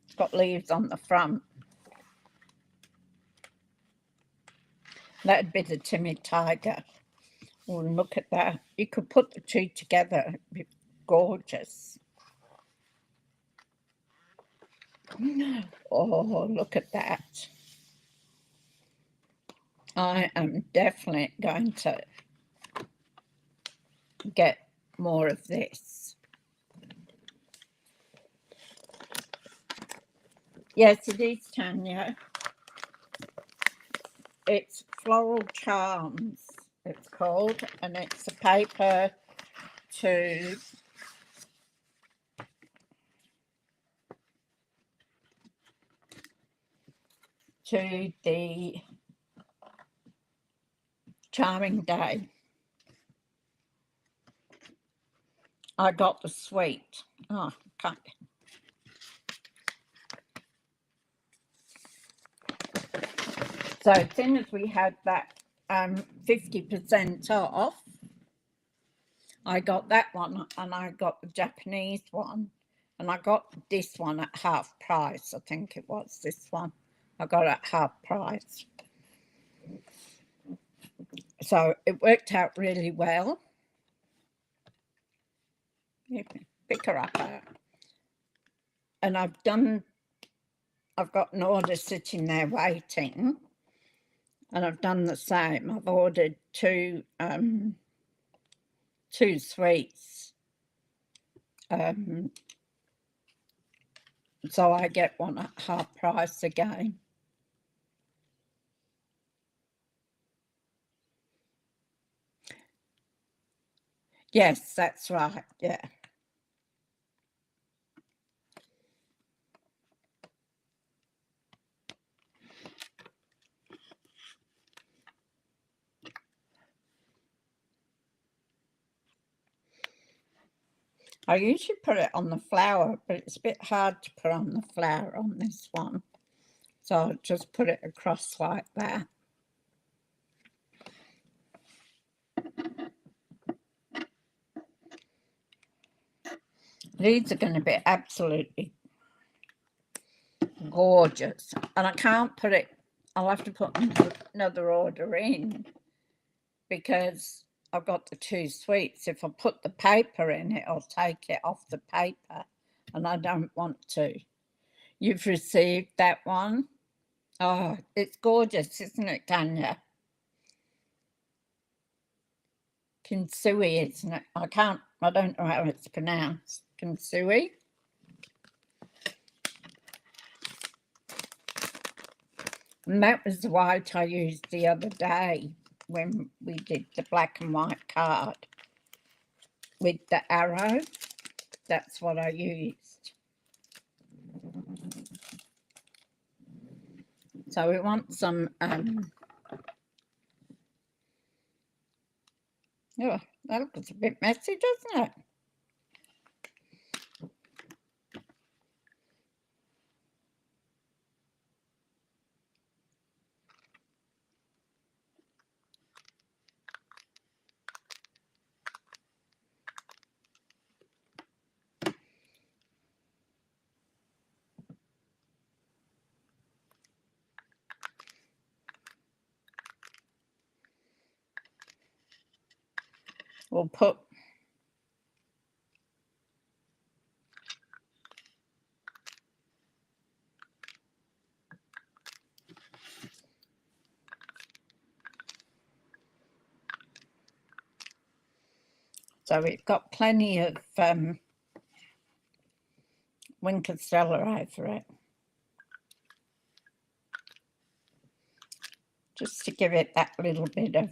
It's got leaves on the front. That'd be the timid tiger. Oh, look at that. You could put the two together. It'd be gorgeous. Oh, look at that. I am definitely going to get more of this. Yes, it is, Tanya. It's Floral Charms, it's called, and it's a paper to the Charming Day. I got the sweet. Oh, can't. So as soon as we had that 50% off, I got that one, and I got the Japanese one, and I got this one at half price. I think it was this one. I got it at half price. So it worked out really well. You can pick her up out. And I've got an order sitting there waiting, and I've done the same. I've ordered two sweets, so I get one at half price again. Yes, that's right. Yeah. I usually put it on the flower, but it's a bit hard to put on the flower on this one. So I'll just put it across like that. These are going to be absolutely gorgeous. And I can't put it, I'll have to put another order in because I've got the two sweets. If I put the paper in, it'll take it off the paper, and I don't want to. You've received that one? Oh, it's gorgeous, isn't it, Tanya? Kinsui, isn't it? I don't know how it's pronounced. Kinsui? And that was the white I used the other day when we did the black and white card with the arrow. That's what I used. So we want some, oh, that looks a bit messy, doesn't it? We'll put so we've got plenty of Winter Stella over it. just to give it that little bit of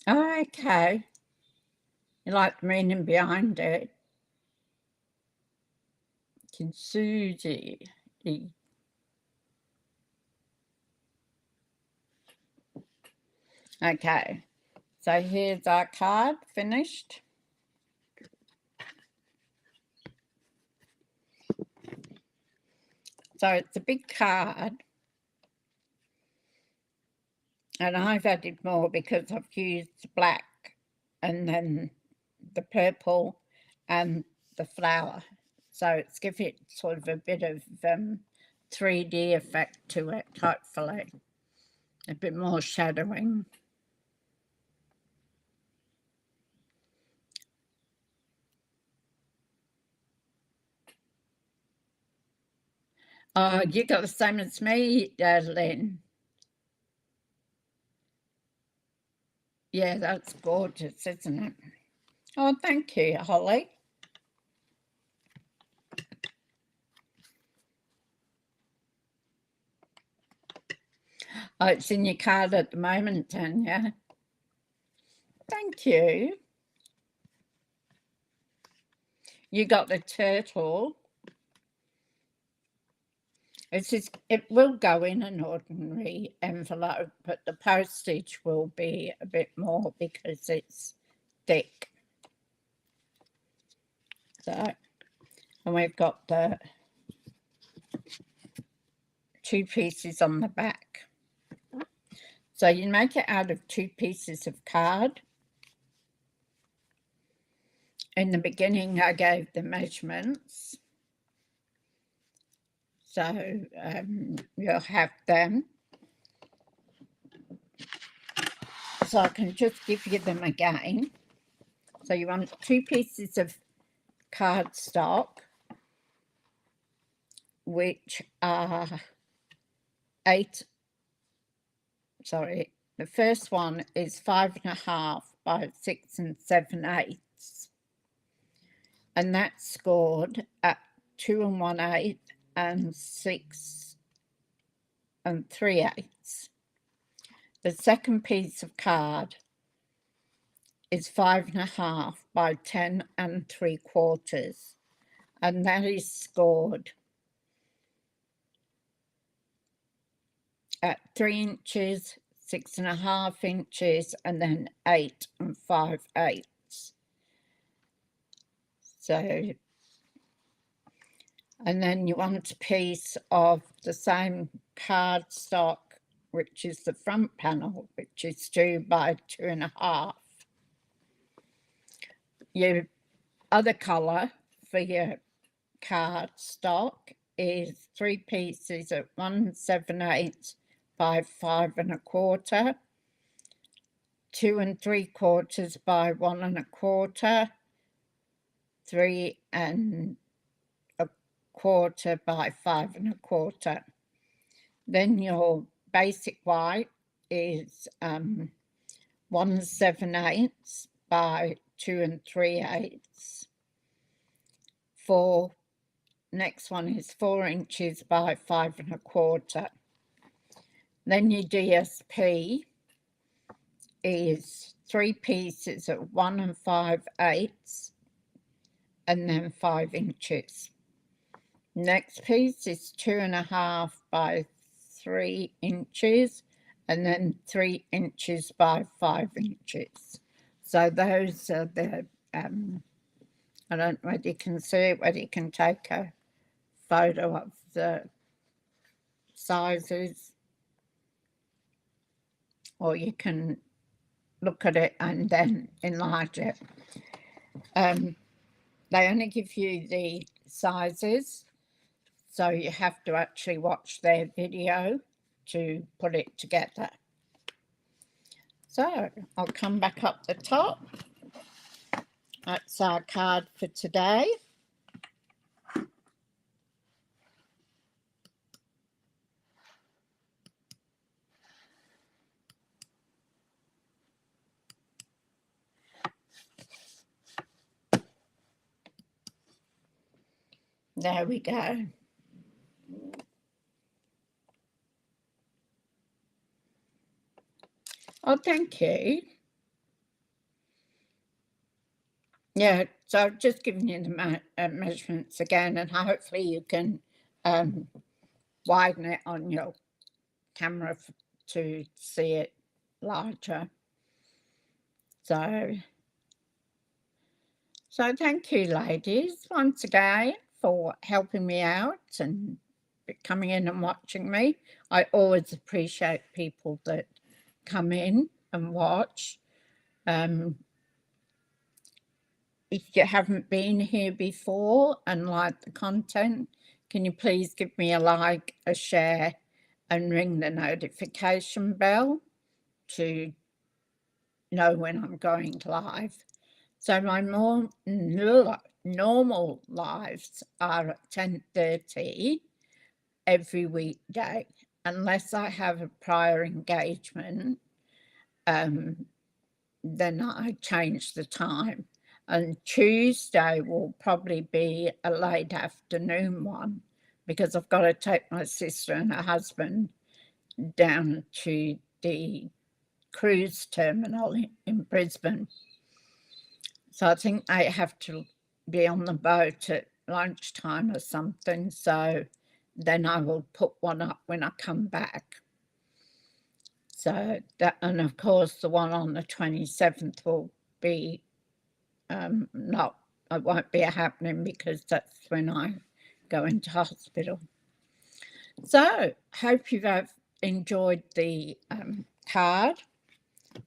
oh, okay. You like the meaning behind it? Suzie Dee. Okay, so here's our card finished. So it's a big card, and I've added more because I've used black and then the purple and the flower. So it's giving it sort of a bit of 3D effect to it, hopefully. A bit more shadowing. Oh, you got the same as me, Lynn. Yeah, that's gorgeous, isn't it? Oh, thank you, Holly. Oh, it's in your card at the moment, Tanya. Thank you. You got the turtle. It will go in an ordinary envelope, but the postage will be a bit more because it's thick. So, and we've got the 2 pieces on the back. So you make it out of 2 pieces of card. In the beginning, I gave the measurements. So you'll have them. So I can just give you them again. So you want 2 pieces of cardstock, which are the first one is 5.5 by 6 7/8, and that's scored at 2 1/8 and 6 3/8. The second piece of card is 5.5 by 10 3/4, and that is scored at 3 inches, 6.5 inches, and then 8 5/8. So, and then you want a piece of the same cardstock, which is the front panel, which is 2 by 2.5. Your other colour for your cardstock is 3 pieces at 1 7/8 by 5 1/4, 2 3/4 by 1 1/4, 3 1/4 by 5 1/4. Then your basic white is 1 7/8 by 2 3/8. Next one is 4 inches by 5 1/4. Then your DSP is 3 pieces at 1 5/8 and then 5 inches. Next piece is 2.5 by 3 inches and then 3 inches by 5 inches. So those are the, I don't know whether you can see it, whether you can take a photo of the sizes, or you can look at it and then enlarge it. They only give you the sizes So you have to actually watch their video to put it together. So I'll come back up the top. That's our card for today. There we go. Oh, thank you. Yeah, so I've just given you the measurements again, and hopefully you can widen it on your camera to see it larger. So thank you, ladies, once again for helping me out and coming in and watching me. I always appreciate people that come in and watch. If you haven't been here before and like the content, can you please give me a like, a share, and ring the notification bell to know when I'm going live. So my more normal lives are at 10:30 every weekday, unless I have a prior engagement, then I change the time. And Tuesday will probably be a late afternoon one because I've got to take my sister and her husband down to the cruise terminal in Brisbane. So I think they have to be on the boat at lunchtime or something. So then I will put one up when I come back. So that, and of course the one on the 27th will be not, it won't be happening because that's when I go into hospital. So hope you've enjoyed the card.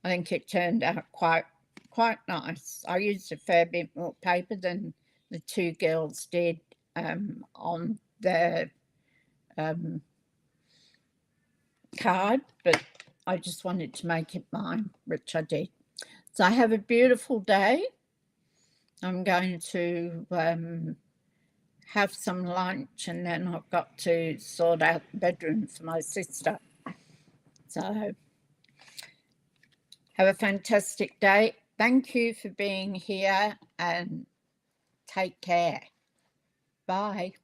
I think it turned out quite nice. I used a fair bit more paper than the two girls did on their card, but I just wanted to make it mine, which I did. So have a beautiful day. I'm going to have some lunch, and then I've got to sort out the bedroom for my sister. So have a fantastic day. Thank you for being here, and take care. Bye.